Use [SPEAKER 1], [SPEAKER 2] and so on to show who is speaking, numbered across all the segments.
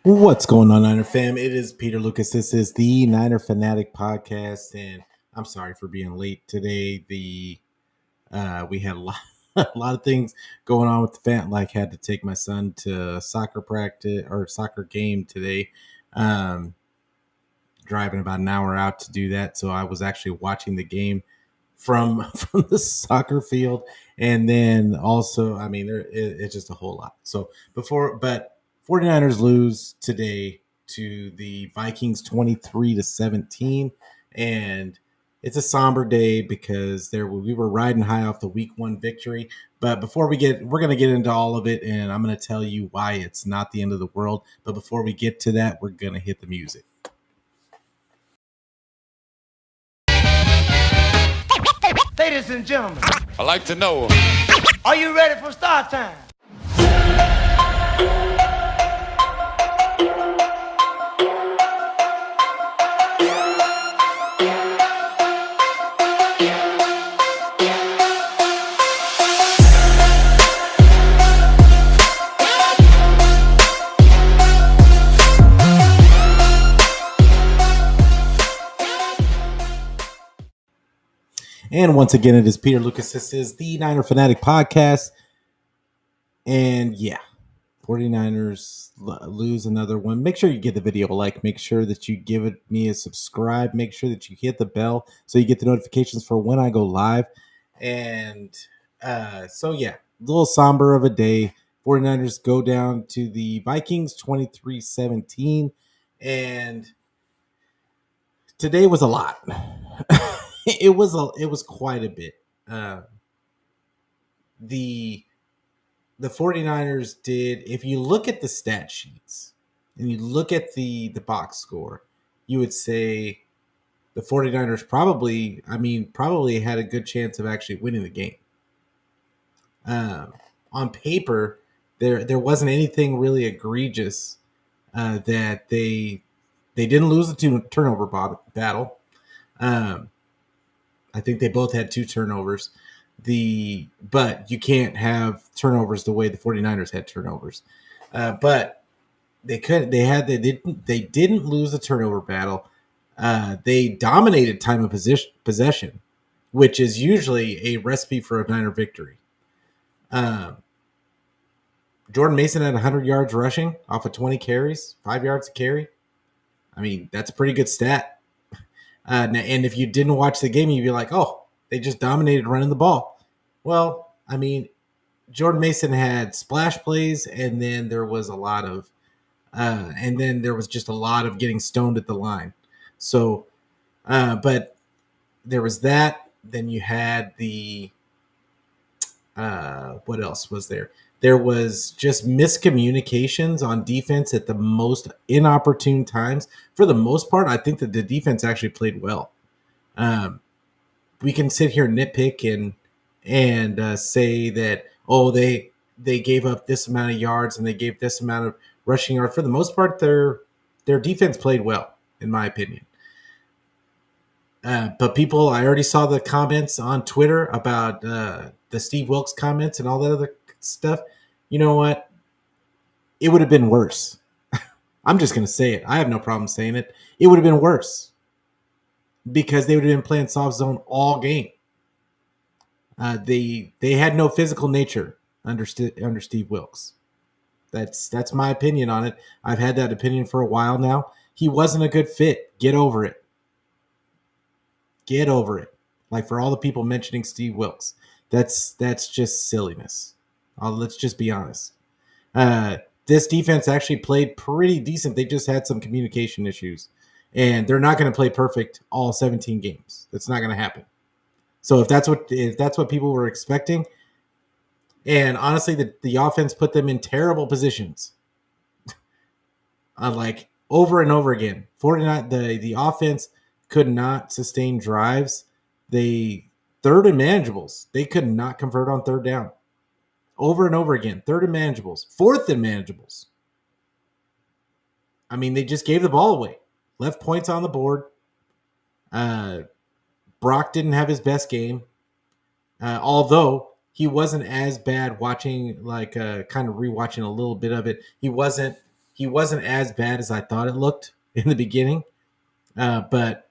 [SPEAKER 1] What's going on, Niner fam? It is Peter Lucas. This is the Niner Fanatic Podcast, and I'm sorry for being late today. We had a lot, a lot of things going on with the fan. Like, had to take my son to soccer practice or soccer game today. Um, Driving about an hour out to do that, so I was actually watching the game from from the soccer field, and then also, I mean, it's just a whole lot. So but 49ers lose today to the Vikings 23-17, and it's a somber day because we were riding high off the week 1 victory. But we're going to get into all of it, and I'm going to tell you why it's not the end of the world. But before we get to that, we're going to hit the music.
[SPEAKER 2] Ladies and gentlemen,
[SPEAKER 3] I like to know.
[SPEAKER 2] are you ready for start time?
[SPEAKER 1] And once again, it is Peter Lucas. This is the Niner Fanatic Podcast. And yeah, 49ers lose another one. Make sure you give the video a like. Make sure that you give me a subscribe. Make sure that you hit the bell so you get the notifications for when I go live. And so, yeah, a little somber of a day. 49ers go down to the Vikings 23-17. And today was a lot. It was quite a bit. The 49ers did, if you look at the stat sheets and you look at the box score, you would say the 49ers probably had a good chance of actually winning the game. On paper, there wasn't anything really egregious that they didn't lose the turnover battle. I think they both had 2 turnovers. But you can't have turnovers the way the 49ers had turnovers. But they didn't lose the turnover battle. They dominated time of possession, which is usually a recipe for a Niner victory. Jordan Mason had 100 yards rushing off of 20 carries, 5 yards a carry. I mean, that's a pretty good stat. And if you didn't watch the game, you'd be like, oh, they just dominated running the ball. Well, I mean, Jordan Mason had splash plays, and then there was just a lot of getting stoned at the line. So, but there was that. Then you had what else was there? There was just miscommunications on defense at the most inopportune times. For the most part, I think that the defense actually played well. We can sit here and nitpick and say that, oh, they gave up this amount of yards and they gave this amount of rushing yards. For the most part, their defense played well, in my opinion. But I already saw the comments on Twitter about the Steve Wilkes comments and all that other stuff. You know what? It would have been worse. I'm just going to say it. I have no problem saying it. It would have been worse because they would have been playing soft zone all game. They had no physical nature under Steve Wilkes. That's my opinion on it. I've had that opinion for a while now. He wasn't a good fit. Get over it. Get over it. Like, for all the people mentioning Steve Wilkes, that's just silliness. Let's just be honest. This defense actually played pretty decent. They just had some communication issues, and they're not going to play perfect all 17 games. That's not going to happen. So if that's what people were expecting, and honestly, the offense put them in terrible positions, like over and over again. 49 the offense could not sustain drives. Third and manageables. They could not convert on third down. Over and over again. Third and manageables. Fourth and manageables. I mean, they just gave the ball away. Left points on the board. Brock didn't have his best game. Although he wasn't as bad watching, kind of rewatching a little bit of it. He wasn't he wasn't as bad as I thought it looked in the beginning, but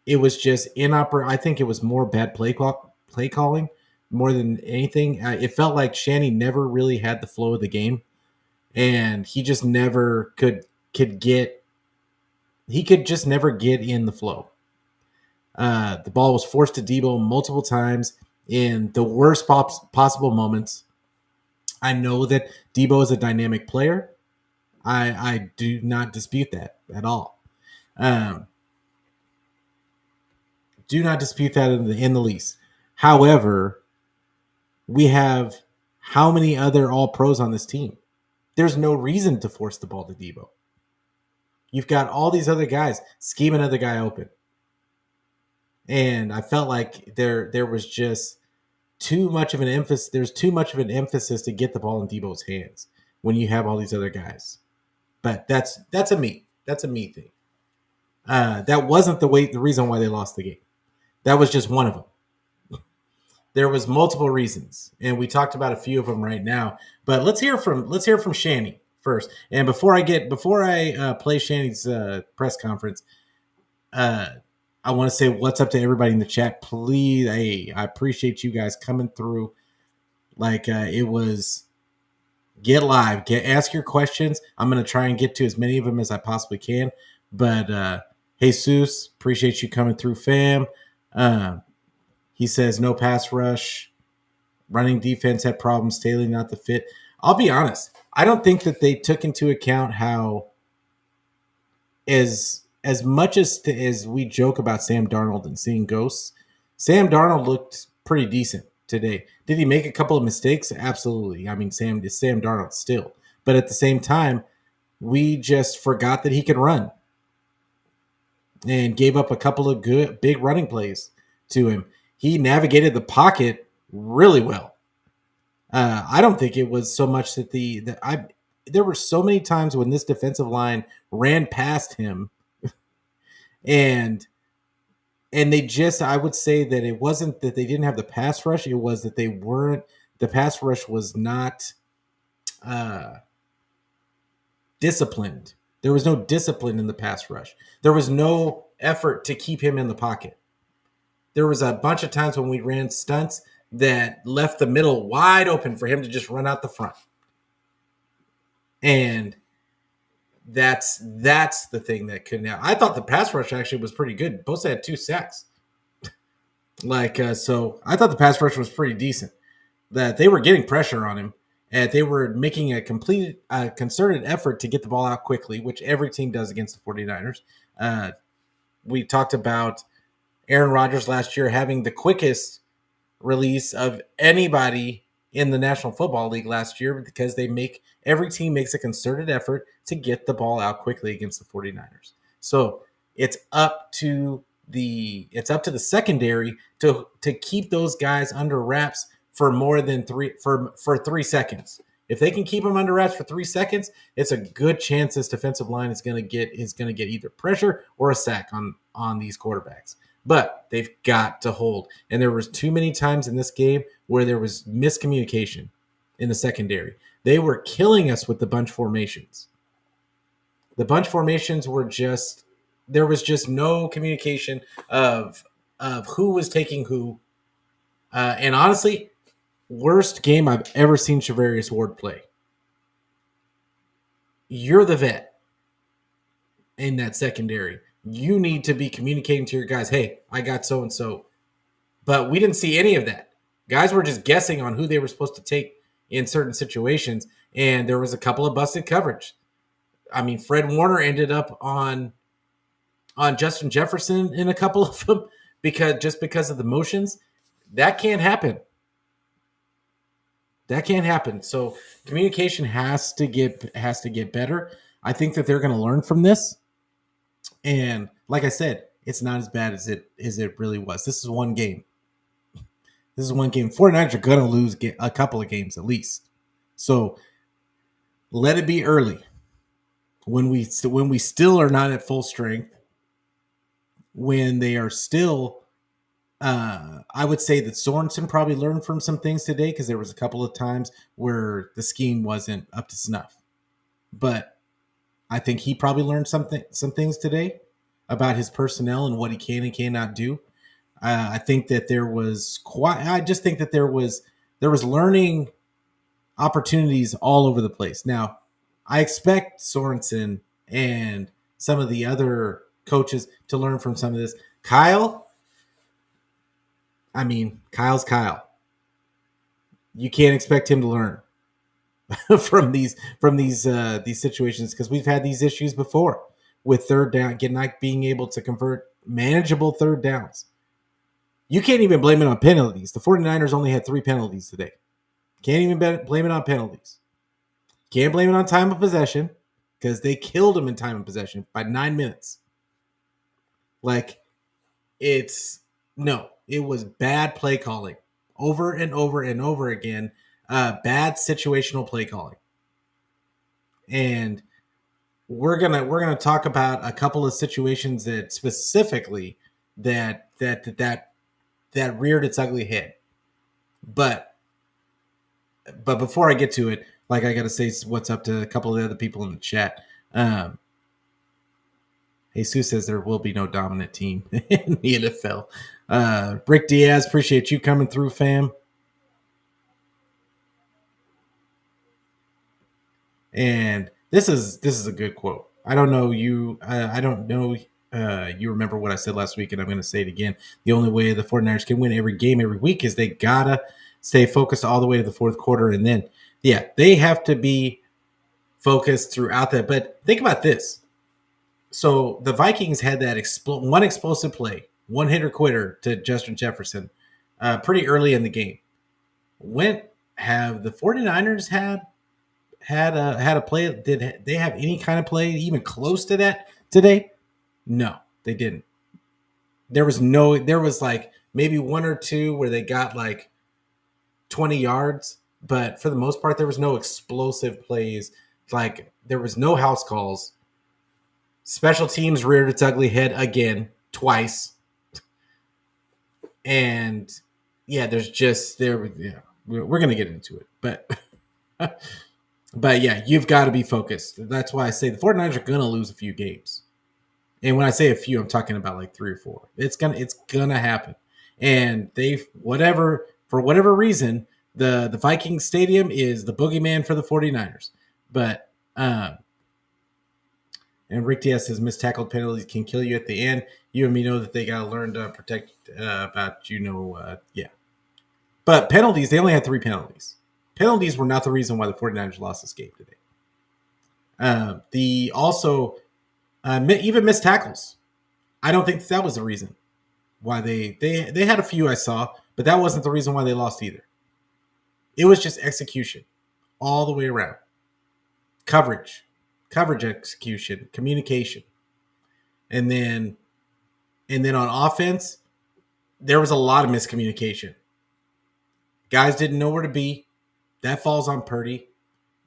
[SPEAKER 1] it was just inoperable. I think it was more bad play calling more than anything. It felt like Shanny never really had the flow of the game, and he just never could get. He could just never get in the flow. The ball was forced to Debo multiple times in the worst possible moments. I know that Debo is a dynamic player. I do not dispute that at all. Um, do not dispute that in the least. However, we have how many other all pros on this team? There's no reason to force the ball to Debo. You've got all these other guys scheme another guy open. And I felt like there was just too much of an emphasis. There's too much of an emphasis to get the ball in Debo's hands when you have all these other guys. But that's a me thing. That wasn't the reason why they lost the game. That was just one of them. There was multiple reasons, and we talked about a few of them right now. But let's hear from Shanny first. And before I play Shanny's press conference, I want to say what's up to everybody in the chat. Please, hey, I appreciate you guys coming through. Like it was, get live, ask your questions. I'm gonna try and get to as many of them as I possibly can. But Jesus, appreciate you coming through, fam. He says no pass rush, running defense had problems. Staley not the fit. I'll be honest. I don't think that they took into account how as much as we joke about Sam Darnold and seeing ghosts, Sam Darnold looked pretty decent today. Did he make a couple of mistakes? Absolutely. I mean, Sam Darnold still. But at the same time, we just forgot that he could run and gave up a couple of good big running plays to him. He navigated the pocket really well. I don't think it was so much that there were so many times when this defensive line ran past him and they just, I would say that it wasn't that they didn't have the pass rush. It was that the pass rush was not disciplined. There was no discipline in the pass rush. There was no effort to keep him in the pocket. There was a bunch of times when we ran stunts that left the middle wide open for him to just run out the front. And that's the thing that couldn't happen. I thought the pass rush actually was pretty good. Bosa had 2 sacks. So I thought the pass rush was pretty decent. That they were getting pressure on him, and they were making a complete concerted effort to get the ball out quickly, which every team does against the 49ers. We talked about Aaron Rodgers last year having the quickest release of anybody in the National Football League last year because every team makes a concerted effort to get the ball out quickly against the 49ers. So it's up to the secondary to keep those guys under wraps for more than 3 seconds. If they can keep them under wraps for 3 seconds, it's a good chance this defensive line is going to get either pressure or a sack on these quarterbacks. But they've got to hold. And there was too many times in this game where there was miscommunication in the secondary. They were killing us with the bunch formations. The bunch formations were just, there was just no communication of who was taking who. And honestly, worst game I've ever seen Charvarius Ward play. You're the vet in that secondary. You need to be communicating to your guys, hey, I got so-and-so. But we didn't see any of that. Guys were just guessing on who they were supposed to take in certain situations, and there was a couple of busted coverage. I mean, Fred Warner ended up on Justin Jefferson in a couple of them because of the motions. That can't happen. That can't happen. So communication has to get better. I think that they're going to learn from this. And like I said, it's not as bad as it really was. This is one game. 49ers are going to lose a couple of games at least. So let it be early. When we still are not at full strength, when they are still, I would say that Sorensen probably learned from some things today because there was a couple of times where the scheme wasn't up to snuff. But I think he probably learned some things today about his personnel and what he can and cannot do. I think that there was I just think that there was learning opportunities all over the place. Now, I expect Sorensen and some of the other coaches to learn from some of this. Kyle's Kyle. You can't expect him to learn from these situations because we've had these issues before with third down, not being able to convert manageable third downs. You can't even blame it on penalties. The 49ers only had 3 penalties today. Can't even blame it on penalties. Can't blame it on time of possession because they killed them in time of possession by 9 minutes. It was bad play calling over and over and over again. Bad situational play calling. And we're gonna talk about a couple of situations that specifically that reared its ugly head. But before I get to it, I got to say what's up to a couple of the other people in the chat. Jesus says there will be no dominant team in the NFL. Rick Diaz, appreciate you coming through, fam. And this is a good quote. I don't know you. I don't know you remember what I said last week, and I'm going to say it again. The only way the 49ers can win every game every week is they gotta stay focused all the way to the fourth quarter, and then they have to be focused throughout that. But think about this. So the Vikings had that one explosive play, one hitter quitter to Justin Jefferson pretty early in the game. Have the 49ers had a play? Did they have any kind of play even close to that today? No, they didn't. There was maybe 1 or 2 where they got 20 yards, but for the most part, there was no explosive plays. There was no house calls. Special teams reared its ugly head again, twice. And we're going to get into it. But you've got to be focused. That's why I say the 49ers are going to lose a few games. And when I say a few, I'm talking about 3 or 4. It's going to happen. And for whatever reason, the Vikings stadium is the boogeyman for the 49ers. But and Rick Diaz says missed tackled penalties can kill you at the end. You and me know that they got to learn to protect But penalties, they only had 3 penalties. Penalties were not the reason why the 49ers lost this game today. Even missed tackles. I don't think that was the reason why they had a few I saw, but that wasn't the reason why they lost either. It was just execution all the way around. Coverage execution, communication. And then on offense, there was a lot of miscommunication. Guys didn't know where to be. That falls on Purdy.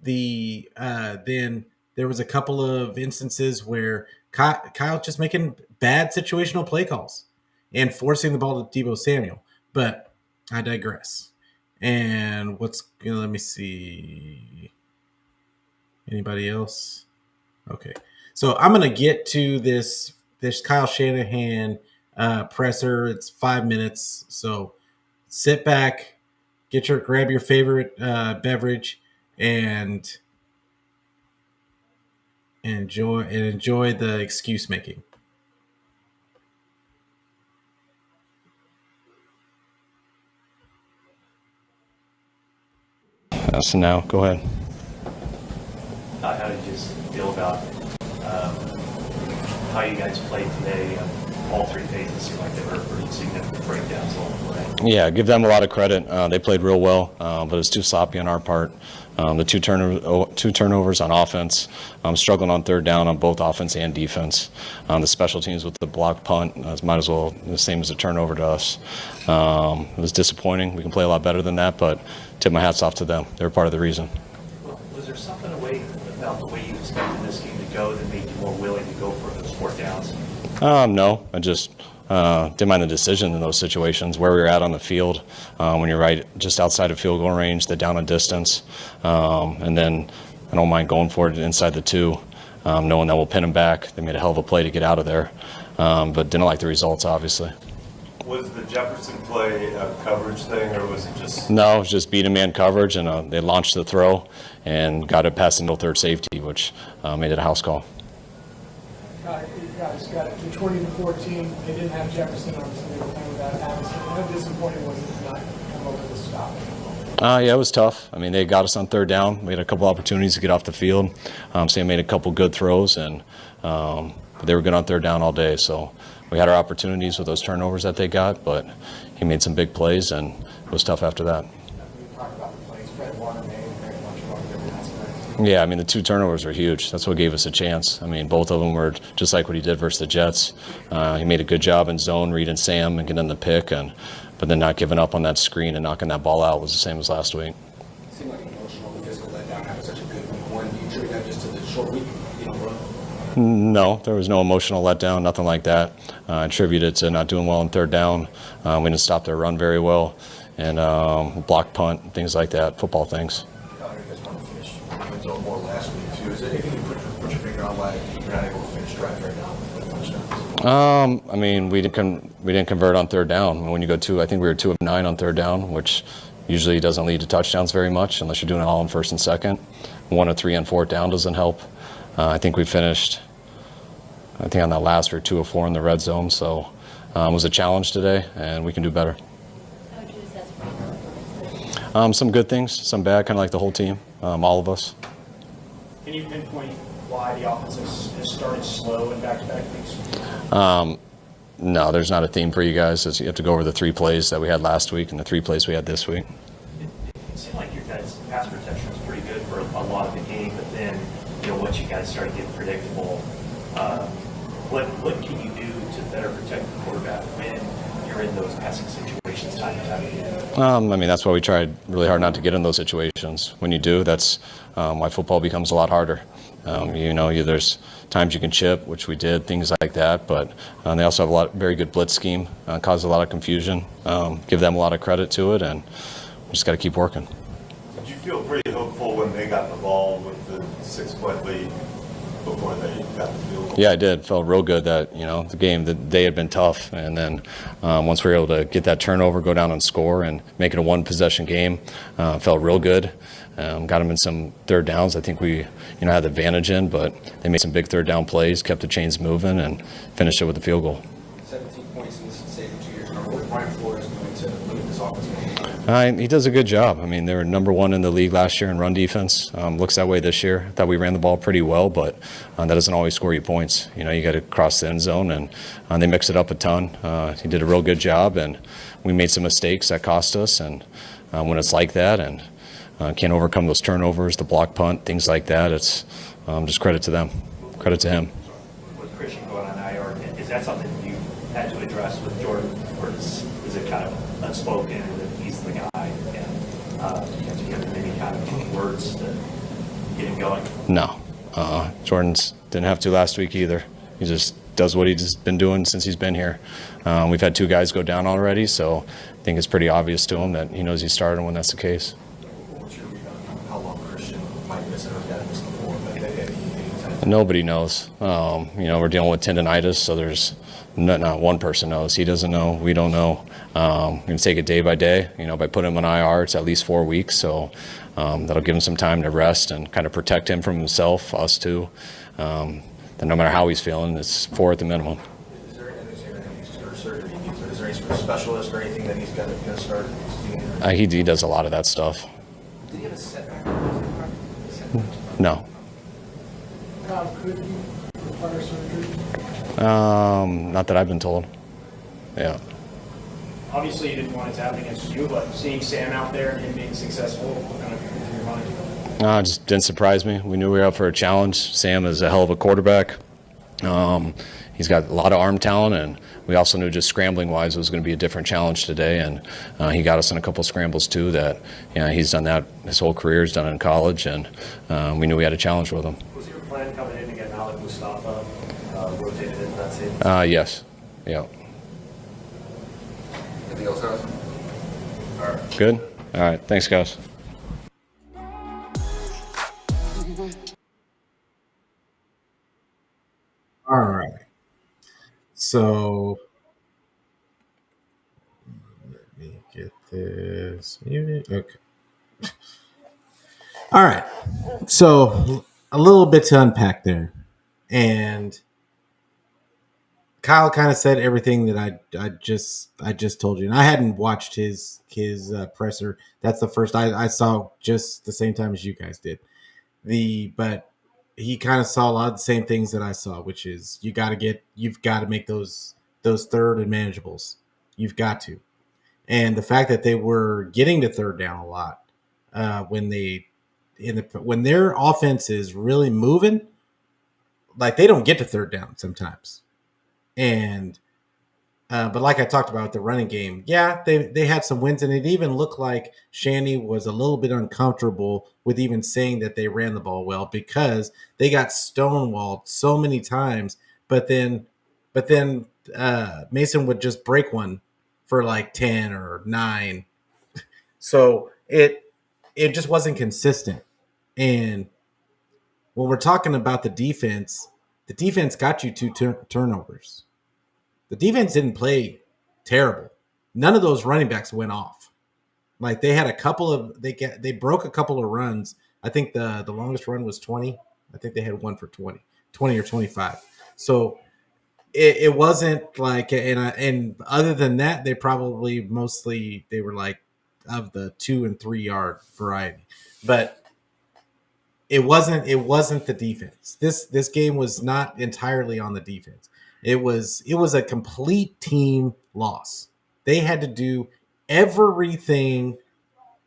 [SPEAKER 1] Then there was a couple of instances where Kyle just making bad situational play calls and forcing the ball to Deebo Samuel. But I digress. And let me see. Anybody else? Okay. So I'm going to get to this Kyle Shanahan presser. It's 5 minutes. So sit back, grab your favorite beverage and enjoy the excuse making.
[SPEAKER 3] So now, go ahead.
[SPEAKER 4] How did you just feel about how you guys played today? All 3 phases seemed like they were pretty significant breakdowns along the way.
[SPEAKER 3] Yeah, give them a lot of credit. They played real well, but it was too sloppy on our part. The two turnovers on offense, struggling on third down on both offense and defense. The special teams with the block punt might as well the same as a turnover to us. It was disappointing. We can play a lot better than that, but tip my hats off to them. They're part of the reason.
[SPEAKER 4] Was there something about the way you expected this game to go that made you more willing to go for those 4th downs?
[SPEAKER 3] No, I just didn't mind the decision in those situations, where we were at on the field, when you're right just outside of field goal range, the down and distance, and then I don't mind going for it inside the 2. knowing that we'll pin them back. They made a hell of a play to get out of there, but didn't like the results, obviously.
[SPEAKER 5] Was the Jefferson play a coverage thing, or was it just?
[SPEAKER 3] No, it was just beat man coverage, and they launched the throw and got it past the middle third safety, which made it a house call.
[SPEAKER 6] You guys got it to 20-14. They didn't have Jefferson, obviously they were playing without Addison. How disappointing was it to not come over the stop?
[SPEAKER 3] Yeah, it was tough. I mean, they got us on third down. We had a couple opportunities to get off the field. Sam made a couple good throws, and they were good on third down all day. So we had our opportunities with those turnovers that they got, but he made some big plays, and it was tough after that. Yeah, I mean, the 2 turnovers were huge. That's what gave us a chance. I mean, both of them were just like what he did versus the Jets. He made a good job in zone, reading Sam and getting the pick, but then not giving up on that screen and knocking that ball out was the same as last week.
[SPEAKER 7] It seemed like an emotional physical letdown having such a good week one. Do you attribute that just to the short week?
[SPEAKER 3] No, there was no emotional letdown, nothing like that. I attribute it to not doing well on third down. We didn't stop their run very well, and block punt, things like that, football things.
[SPEAKER 7] More last week too. Is there anything you put your finger on why you're not able to finish drives right now with touchdowns?
[SPEAKER 3] I mean, we didn't convert on third down. When you go I think we were 2 of 9 on third down, which usually doesn't lead to touchdowns very much unless you're doing it all on first and second. 1 of 3 on fourth down doesn't help. I think we finished, on that last we were 2 of 4 in the red zone. So it was a challenge today, and we can do better.
[SPEAKER 8] How would you assess
[SPEAKER 3] Some good things, some bad, kind of like the whole team, all of us.
[SPEAKER 9] Can you pinpoint why the offense has started slow in back-to-back weeks?
[SPEAKER 3] No, there's not a theme for you guys. You have to go over the 3 plays that we had last week and the 3 plays we had this week.
[SPEAKER 4] It seemed like your guys' pass protection was pretty good for a lot of the game, but then, once you guys started getting predictable, what can you do to better protect the quarterback when you're in those passing situations time to time again?
[SPEAKER 3] I mean, that's why we tried really hard not to get in those situations. When you do, that's why football becomes a lot harder. There's times you can chip, which we did, things like that, but they also have very good blitz scheme, cause a lot of confusion, give them a lot of credit to it, and we just got to keep working.
[SPEAKER 5] Did you feel pretty hopeful when they got the ball with the 6-point lead before they got the field goal?
[SPEAKER 3] Yeah, I did. Felt real good that, the game, the day had been tough. And then once we were able to get that turnover, go down and score and make it a 1-possession game, felt real good. Got them in some third downs. I think we, had the advantage in, but they made some big third down plays, kept the chains moving, and finished it with the field goal.
[SPEAKER 7] 17 points in this save in 2 years. What is Brian Flores doing to limit this offense?
[SPEAKER 3] He does a good job. I mean, they were number 1 in the league last year in run defense. Looks that way this year. Thought we ran the ball pretty well, but that doesn't always score you points. You got to cross the end zone, and they mix it up a ton. He did a real good job, and we made some mistakes that cost us. And when it's like that, and can't overcome those turnovers, the block punt, things like that, it's just credit to them, credit to him.
[SPEAKER 4] With Christian going on IR, is that something you've had to address with Jordan, or is it kind of unspoken that he's the guy, and you have to give him any kind of words to get him going?
[SPEAKER 3] No, Jordan's didn't have to last week either. He just does what he's been doing since he's been here. We've had 2 guys go down already, so I think it's pretty obvious to him that he knows he's starting when that's the case.
[SPEAKER 7] What's your read on how long Christian might miss it or got missed before?
[SPEAKER 3] Nobody knows. We're dealing with tendonitis, so there's not one person knows. He doesn't know. We don't know. We're going to take it day by day. By putting him on IR, it's at least 4 weeks, so that'll give him some time to rest and kind of protect him from himself, us too. That no matter how he's feeling, it's 4 at the minimum.
[SPEAKER 7] Is there any sort of specialist or anything that he's going to start seeing?
[SPEAKER 3] He does a lot of that stuff.
[SPEAKER 7] Did he have a setback?
[SPEAKER 3] No.
[SPEAKER 6] Could he require surgery?
[SPEAKER 3] Not that I've been told. Yeah.
[SPEAKER 9] Obviously, you didn't want it to happen against you, but seeing Sam out there and him being successful, what kind of goes through your mind?
[SPEAKER 3] Just didn't surprise me. We knew we were up for a challenge. Sam is a hell of a quarterback. He's got a lot of arm talent, and we also knew just scrambling-wise it was going to be a different challenge today, and he got us in a couple scrambles too that he's done that his whole career, he's done it in college, and we knew we had a challenge with him.
[SPEAKER 4] Was your plan coming in to get Malik Mustafa rotated into that same?
[SPEAKER 3] Yes. Yeah.
[SPEAKER 7] Anything else, guys? All right.
[SPEAKER 3] Good? All right. Thanks, guys.
[SPEAKER 1] So let me get this muted. Okay. All right. So a little bit to unpack there. And Kyle kind of said everything that I just told you, and I hadn't watched his presser. That's the first I saw just the same time as you guys did. But he kind of saw a lot of the same things that I saw, which is you've got to make those third and manageables. You've got to, and the fact that they were getting to third down a lot when when their offense is really moving, like they don't get to third down sometimes, and but like I talked about the running game, yeah, they had some wins, and it even looked like Shanny was a little bit uncomfortable with even saying that they ran the ball well because they got stonewalled so many times. But then Mason would just break one for like 10 or 9, so it just wasn't consistent. And when we're talking about the defense got you two turnovers. The defense didn't play terrible. None of those running backs went off. Like they had a couple of they broke a couple of runs. I think the longest run was 20. I think they had one for 20 or 25. So it wasn't like and other than that, they probably mostly they were like of the 2 and 3 yard variety. But it wasn't the defense. This game was not entirely on the defense. It was a complete team loss. They had to do everything.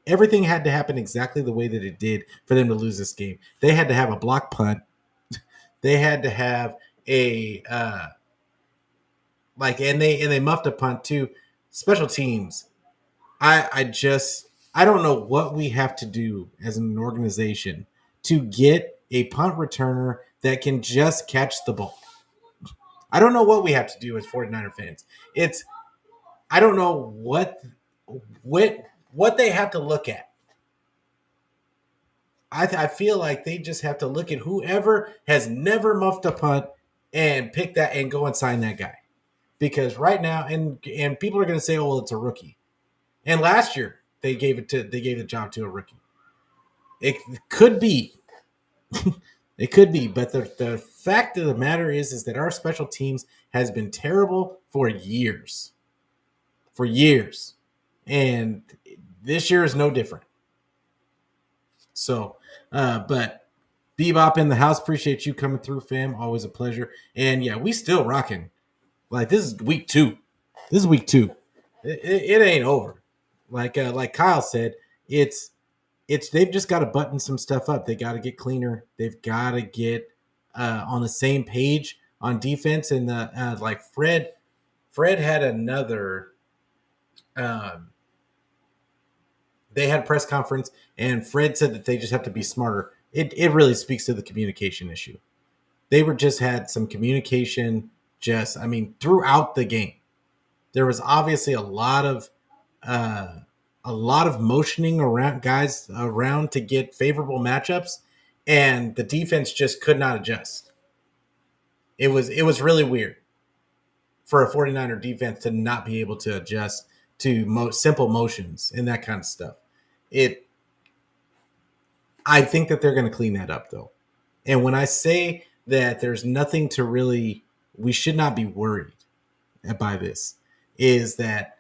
[SPEAKER 1] Everything had to happen exactly the way that it did for them to lose this game. They had to have a block punt. They had to have a and they muffed a punt too. Special teams. I don't know what we have to do as an organization to get a punt returner that can just catch the ball. I don't know what we have to do as 49er fans. I don't know what they have to look at. I feel like they just have to look at whoever has never muffed a punt and pick that and go and sign that guy. Because right now, and people are going to say, "Oh, well, it's a rookie." And last year they gave the job to a rookie. It could be, it could be, but the fact of the matter is that our special teams has been terrible for years, and this year is no different. So, but Bebop in the house, appreciate you coming through, fam. Always a pleasure. And yeah, we still rocking. Like this is week 2. This is week 2. It ain't over. Like Kyle said, it's they've just got to button some stuff up. They got to get cleaner. They've got to get on the same page on defense. And like Fred had another. They had a press conference, and Fred said that they just have to be smarter. It really speaks to the communication issue. They were just had some communication. Throughout the game, there was obviously a lot of motioning around guys around to get favorable matchups, and the defense just could not adjust. It was really weird for a 49er defense to not be able to adjust to simple motions and that kind of stuff. I think that they're going to clean that up though. And when I say that there's nothing to really, we should not be worried by this, is that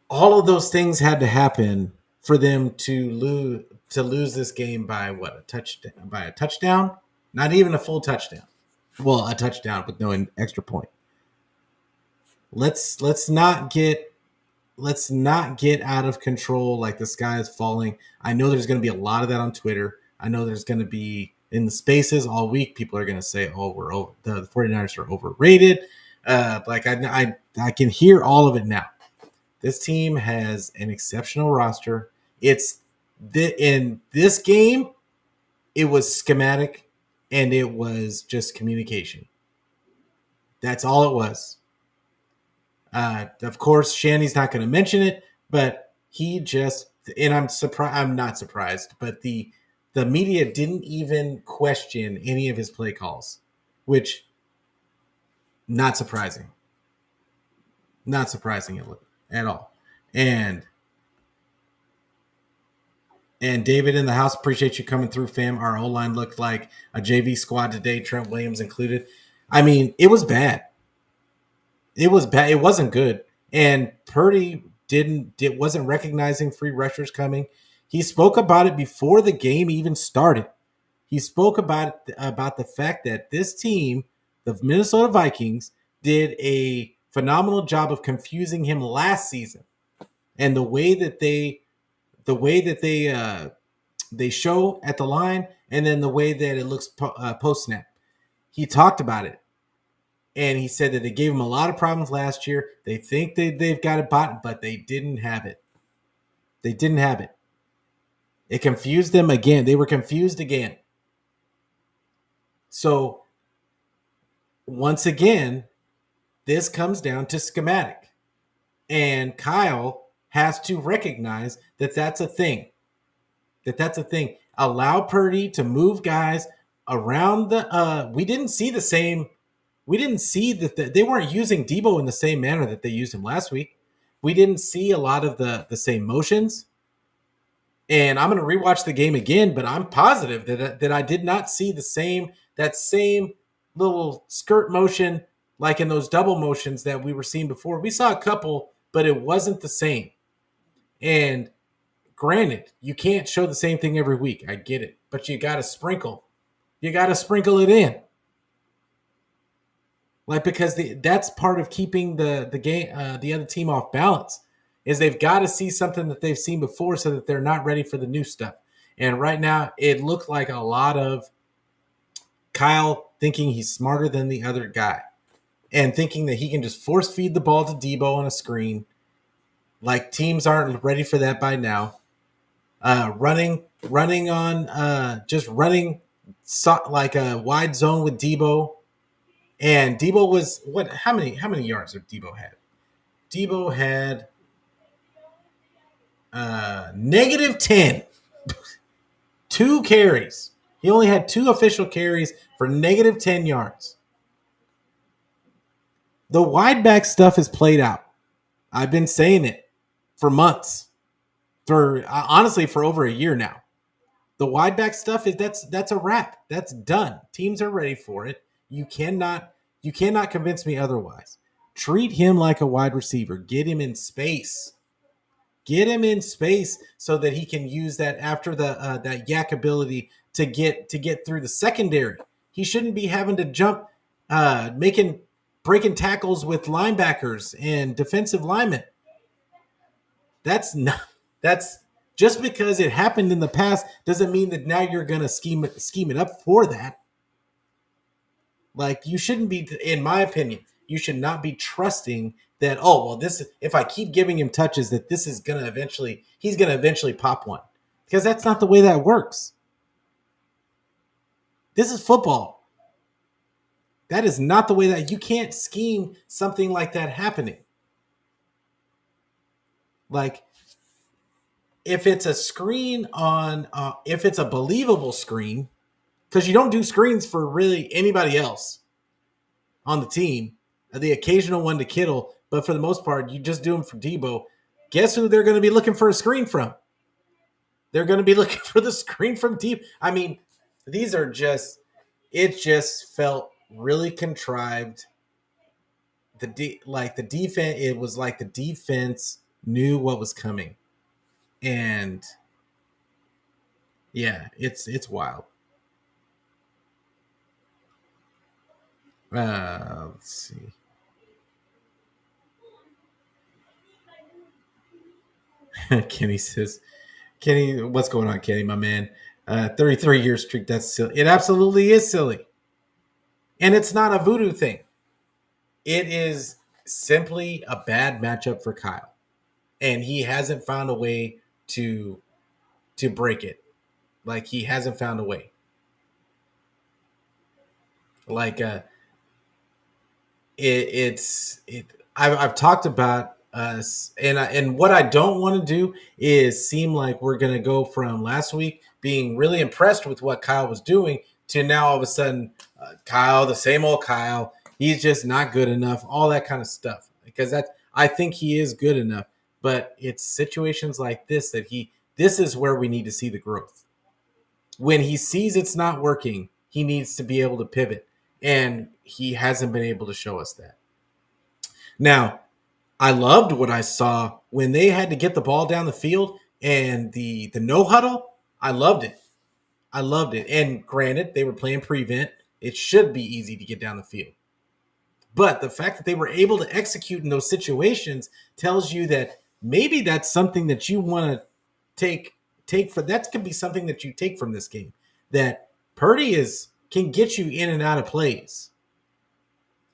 [SPEAKER 1] all of those things had to happen for them to lose this game by what, a touchdown, not even a full touchdown. Well, a touchdown with no extra point. Let's not get out of control like the sky is falling. I know there's going to be a lot of that on Twitter. I know there's going to be in the spaces all week. People are going to say, "Oh, the 49ers are overrated." I can hear all of it now. This team has an exceptional roster. In this game, it was schematic and it was just communication. That's all it was. Of course, Shanny's not going to mention it, but I'm surprised. I'm not surprised, but the media didn't even question any of his play calls, which Not surprising. Not surprising at all. And David in the house, appreciate you coming through, fam. Our O line looked like a JV squad today, Trent Williams included. I mean, it was bad. It was bad. It wasn't good. And Purdy wasn't recognizing free rushers coming. He spoke about it before the game even started. He spoke about the fact that this team, the Minnesota Vikings, did a phenomenal job of confusing him last season, and the way that they show at the line, and then the way that it looks post snap. He talked about it, and he said that they gave him a lot of problems last year. They think they've got it bought, but they didn't have it. They didn't have it. It confused them again. They were confused again. So once again, this comes down to schematic. And Kyle has to recognize that that's a thing. That's a thing. Allow Purdy to move guys around the we didn't see the same. We didn't see that they weren't using Debo in the same manner that they used him last week. We didn't see a lot of the same motions. And I'm going to rewatch the game again, but I'm positive that I did not see that same little skirt motion like in those double motions that we were seeing before. We saw a couple, but it wasn't the same. And granted, you can't show the same thing every week. I get it, but you got to sprinkle. You got to sprinkle it in. Like, because that's part of keeping the game, the other team off balance, is they've got to see something that they've seen before so that they're not ready for the new stuff. And right now, it looked like a lot of Kyle thinking he's smarter than the other guy and thinking that he can just force feed the ball to Debo on a screen. Like, teams aren't ready for that by now. Running like a wide zone with Debo. And Debo was how many yards did Debo had? Debo had -10. 2 carries. He only had 2 official carries for -10 yards. The wide back stuff is played out. I've been saying it for months. Honestly, for over a year now. The wide back stuff that's a wrap. That's done. Teams are ready for it. You cannot convince me otherwise. Treat him like a wide receiver. Get him in space. Get him in space so that he can use that after that yak ability to get through the secondary. He shouldn't be having to jump, breaking tackles with linebackers and defensive linemen. That's just because it happened in the past doesn't mean that now you're gonna scheme it up for that. Like, you shouldn't be, in my opinion, you should not be trusting that, if I keep giving him touches, that he's gonna eventually pop one. Because that's not the way that works. This is football. That is not the way that you can't scheme something like that happening. Like, if it's a screen if it's a believable screen, because you don't do screens for really anybody else on the team, the occasional one to Kittle, but for the most part, you just do them for Debo. Guess who they're going to be looking for a screen from? They're going to be looking for the screen from Debo. I mean, it just felt really contrived. The defense, it was like the defense knew what was coming. And yeah, it's wild. Let's see. Kenny, what's going on, Kenny, my man? 33-year streak, that's silly. It absolutely is silly. And it's not a voodoo thing. It is simply a bad matchup for Kyle. And he hasn't found a way to break it. Like, he hasn't found a way. Like, I've talked about us, and what I don't want to do is seem like we're going to go from last week being really impressed with what Kyle was doing to now all of a sudden, Kyle, the same old Kyle, he's just not good enough, all that kind of stuff. Because I think he is good enough, but it's situations like this this is where we need to see the growth. When he sees it's not working, he needs to be able to pivot, and he hasn't been able to show us that. Now, I loved what I saw when they had to get the ball down the field and the no huddle. I loved it. I loved it. And granted, they were playing prevent. It should be easy to get down the field. But the fact that they were able to execute in those situations tells you that maybe that's something that you want to take for that could be something that you take from this game. That Purdy can get you in and out of plays.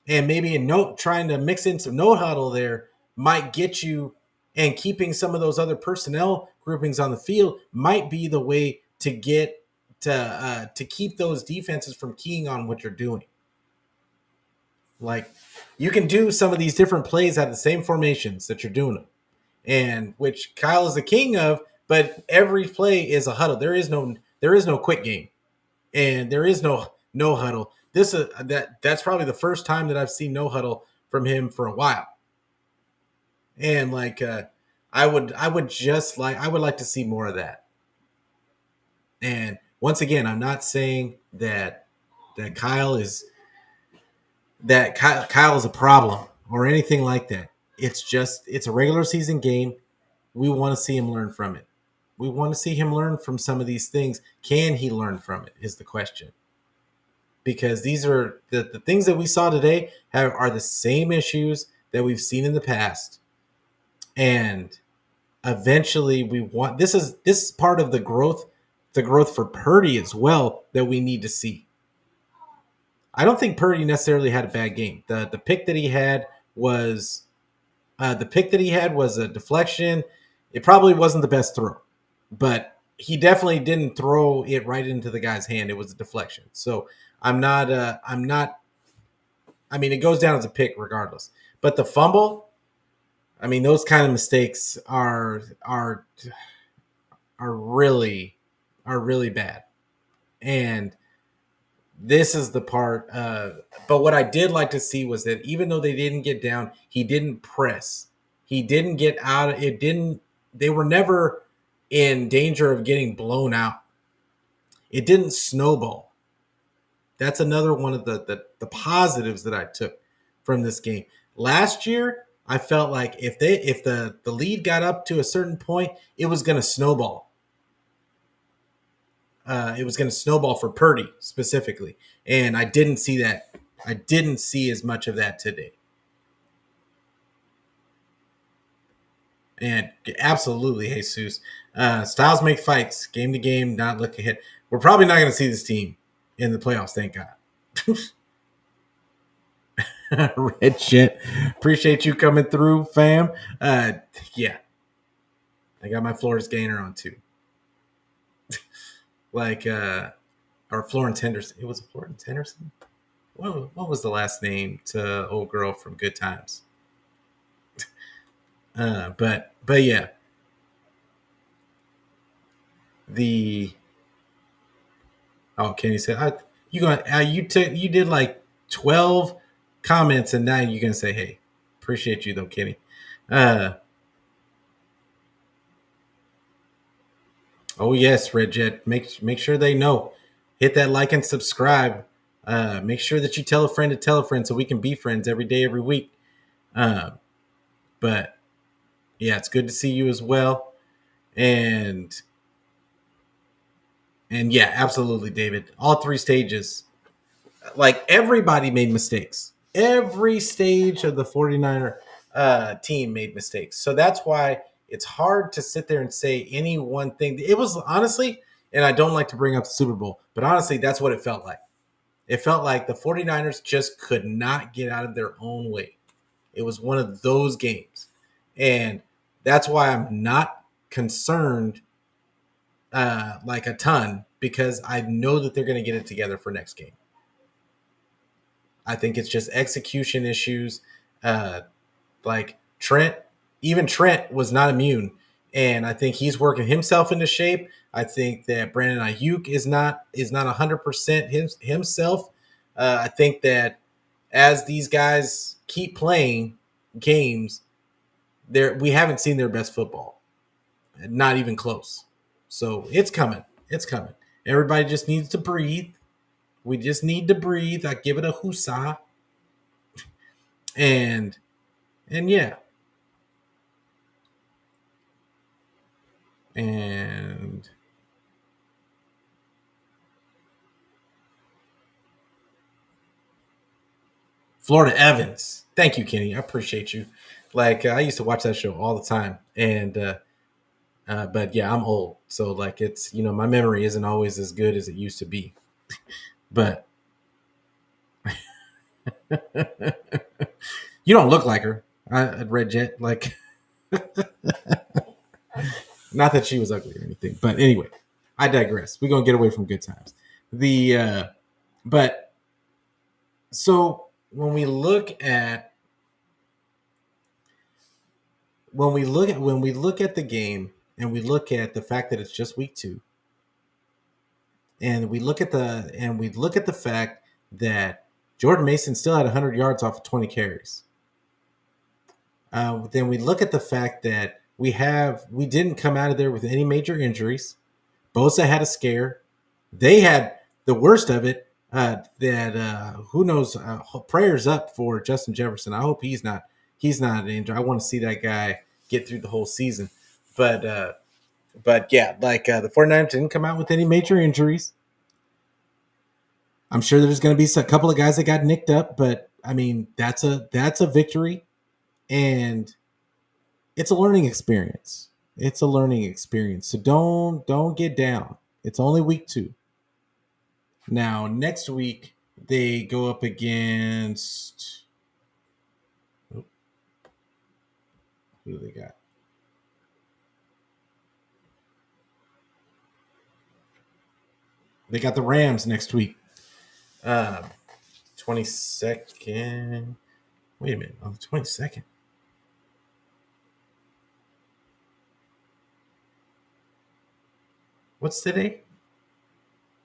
[SPEAKER 1] And maybe trying to mix in some no huddle there might get you, and keeping some of those other personnel groupings on the field might be the way to get to keep those defenses from keying on what you're doing. Like, you can do some of these different plays out of the same formations that you're doing them, and which Kyle is the king of. But every play is a huddle. There is no quick game, and there is no huddle. That's probably the first time that I've seen no huddle from him for a while. And I would like to see more of that. And once again, I'm not saying that Kyle is a problem or anything like that. It's a regular season game. We want to see him learn from it. We want to see him learn from some of these things. Can he learn from it is the question. Because these are the things that we saw today are the same issues that we've seen in the past. And eventually this is part of the growth for Purdy as well that we need to see. I don't think Purdy necessarily had a bad game. The pick that he had was a deflection. It probably wasn't the best throw, but he definitely didn't throw it right into the guy's hand. It was a deflection. So I mean, it goes down as a pick regardless. But the fumble, I mean, those kind of mistakes are really bad. And this is the part. But what I did like to see was that even though they didn't get down, he didn't press. He didn't get out. They were never in danger of getting blown out. It didn't snowball. That's another one of the positives that I took from this game. Last year, I felt like if the lead got up to a certain point, it was going to snowball. It was going to snowball for Purdy specifically, and I didn't see that. I didn't see as much of that today. And absolutely, Jesus. Styles make fights, game to game, not look ahead. We're probably not going to see this team in the playoffs, thank God. Red shit. Appreciate you coming through, fam. Yeah. I got my Florence Gainer on too. Or Florence Henderson. It was Florence Henderson? What was the last name to old girl from Good Times? But yeah. Kenny said, you did like 12 comments, and now you're gonna say, hey, appreciate you though, Kenny. Oh yes, Red Jet. Make sure they know. Hit that like and subscribe. Make sure that you tell a friend to tell a friend so we can be friends every day, every week. But yeah, it's good to see you as well. And yeah, absolutely, David. All three stages. Like, everybody made mistakes. Every stage of the 49er team made mistakes. So that's why it's hard to sit there and say any one thing. It was honestly, and I don't like to bring up the Super Bowl, but honestly, that's what it felt like. It felt like the 49ers just could not get out of their own way. It was one of those games. And that's why I'm not concerned like a ton, because I know that they're going to get it together for next game. I think it's just execution issues. Like Trent was not immune, and I think he's working himself into shape. I think that Brandon Ayuk is not 100% himself. I think that as these guys keep playing games, we haven't seen their best football, not even close. So it's coming. It's coming. Everybody just needs to breathe. We just need to breathe. I give it a husa, and yeah, and Florida Evans. Thank you, Kenny. I appreciate you. Like I used to watch that show all the time, and but yeah, I'm old, so like it's my memory isn't always as good as it used to be. But you don't look like her. I Red Jet. Like, not that she was ugly or anything, but anyway, I digress. We're gonna get away from good times. But so when we look at the game and we look at the fact that it's just week 2, and we look at the fact that Jordan Mason still had 100 yards off of 20 carries. Then we look at the fact that we didn't come out of there with any major injuries. Bosa had a scare. They had the worst of it. Who knows? Prayers up for Justin Jefferson. I hope he's not injured. I want to see that guy get through the whole season. But yeah, the 49ers didn't come out with any major injuries. I'm sure there's going to be a couple of guys that got nicked up, but I mean that's a victory, and it's a learning experience. It's a learning experience. So don't get down. It's only week 2. Now next week they go up against who do they got? They got the Rams next week. 22nd. Wait a minute. On the 22nd. What's today?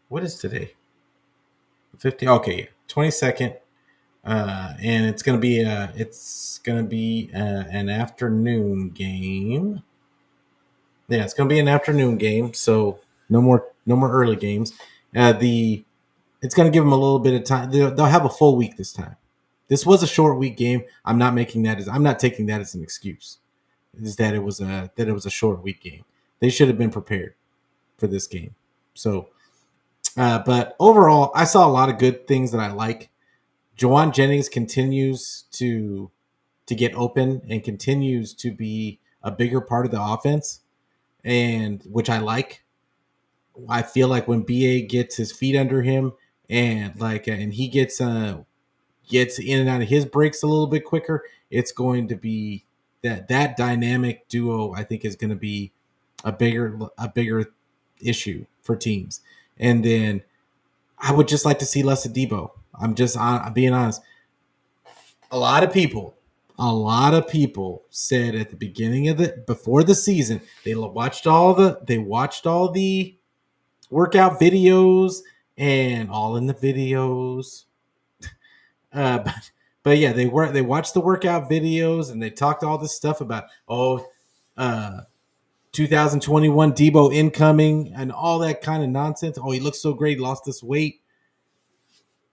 [SPEAKER 1] What is today? 50. Okay, 22nd. And it's gonna be an afternoon game. Yeah, it's gonna be an afternoon game. So no more early games. It's gonna give them a little bit of time. They'll have a full week this time. This was a short week game. I'm not taking that as an excuse. Is that it was a short week game. They should have been prepared for this game. So, but overall, I saw a lot of good things that I like. Juwan Jennings continues to get open and continues to be a bigger part of the offense, and which I like. I feel like when BA gets his feet under him and he gets in and out of his breaks a little bit quicker, it's going to be that dynamic duo. I think is going to be a bigger issue for teams. And then I would just like to see less of Debo. I'm being honest. A lot of people said at the beginning before the season, they watched all the workout videos and all in the videos. But yeah, they watched the workout videos and they talked all this stuff about 2021 Debo incoming and all that kind of nonsense. Oh, he looks so great, lost this weight.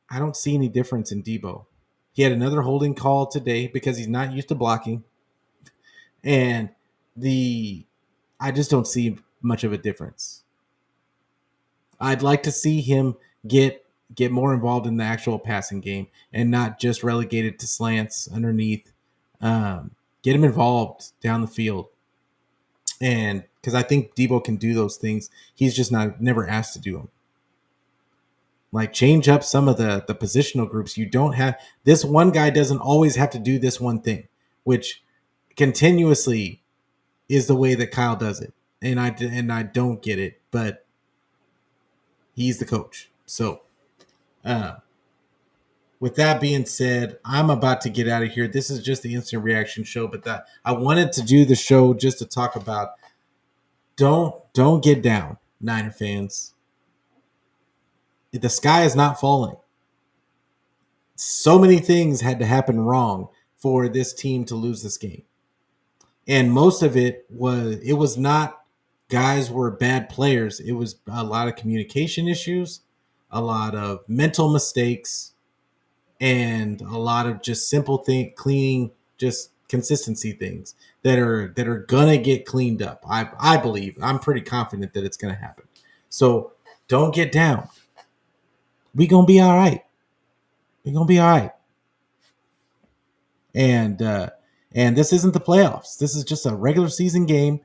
[SPEAKER 1] I don't see any difference in Debo. He had another holding call today because he's not used to blocking. And I just don't see much of a difference. I'd like to see him get more involved in the actual passing game and not just relegated to slants underneath. Get him involved down the field. And because I think Debo can do those things, he's just never asked to do them. Like change up some of the positional groups. You don't have this one guy doesn't always have to do this one thing, which continuously is the way that Kyle does it. And I don't get it, but he's the coach. So with that being said, I'm about to get out of here. This is just the instant reaction show, but I wanted to do the show just to talk about don't get down, Niner fans. The sky is not falling. so many things had to happen wrong for this team to lose this game. And most of it was not guys were bad players. It was a lot of communication issues, a lot of mental mistakes, and a lot of just simple cleaning, just consistency things that are gonna get cleaned up. I believe. I'm pretty confident that it's gonna happen. So don't get down. We gonna be all right. We gonna be all right. And this isn't the playoffs. This is just a regular season game.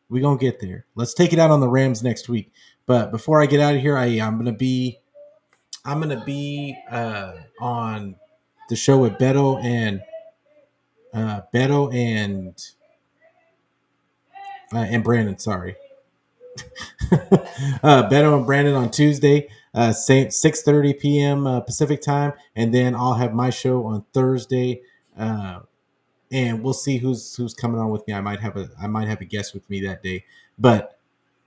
[SPEAKER 1] We're gonna get there. Let's take it out on the Rams next week. But before I get out of here, I'm gonna be on the show with Beto and Brandon. Sorry, Beto and Brandon on Tuesday, 6:30 p.m. Pacific time, and then I'll have my show on Thursday. And we'll see who's coming on with me. I might have a guest with me that day, but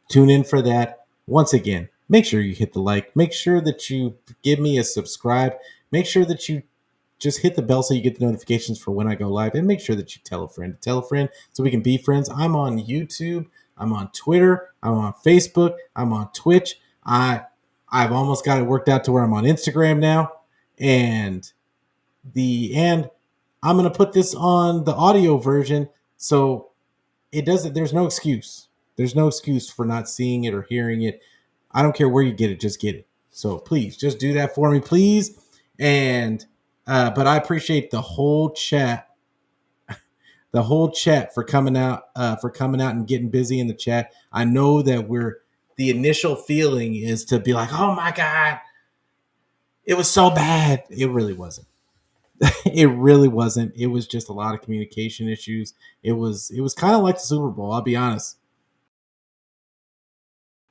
[SPEAKER 1] tune in for that. Once again, make sure you hit the like. Make sure that you give me a subscribe. Make sure that you just hit the bell so you get the notifications for when I go live, and make sure that you tell a friend so we can be friends. I'm on YouTube. I'm on Twitter. I'm on Facebook. I'm on Twitch. I've almost got it worked out to where I'm on Instagram now, and I'm going to put this on the audio version so it doesn't, there's no excuse. There's no excuse for not seeing it or hearing it. I don't care where you get it, just get it. So please just do that for me, please. And, but I appreciate the whole chat for coming out and getting busy in the chat. I know that the initial feeling is to be like, oh my God, it was so bad. It really wasn't. It really wasn't. It was just a lot of communication issues. It was kind of like the Super Bowl. I'll be honest.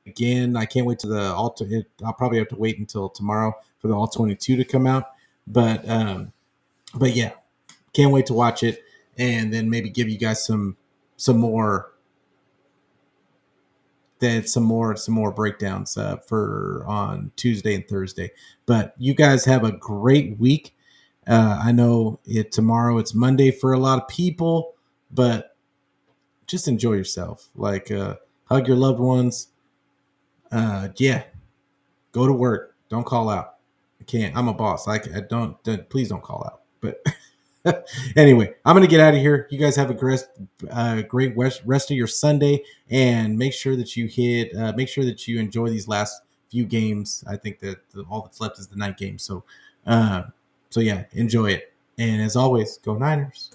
[SPEAKER 1] Again, I can't wait to the all. I'll probably have to wait until tomorrow for the all 22 to come out. But yeah, can't wait to watch it and then maybe give you guys some more breakdowns for on Tuesday and Thursday. But you guys have a great week. I know tomorrow it's Monday for a lot of people, but just enjoy yourself. Like hug your loved ones. Yeah, go to work. Don't call out. I can't. I'm a boss. I don't. Please don't call out. But anyway, I'm gonna get out of here. You guys have a great rest of your Sunday, and make sure that you make sure that you enjoy these last few games. I think that all that's left is the night game. So yeah, enjoy it. And as always, go Niners.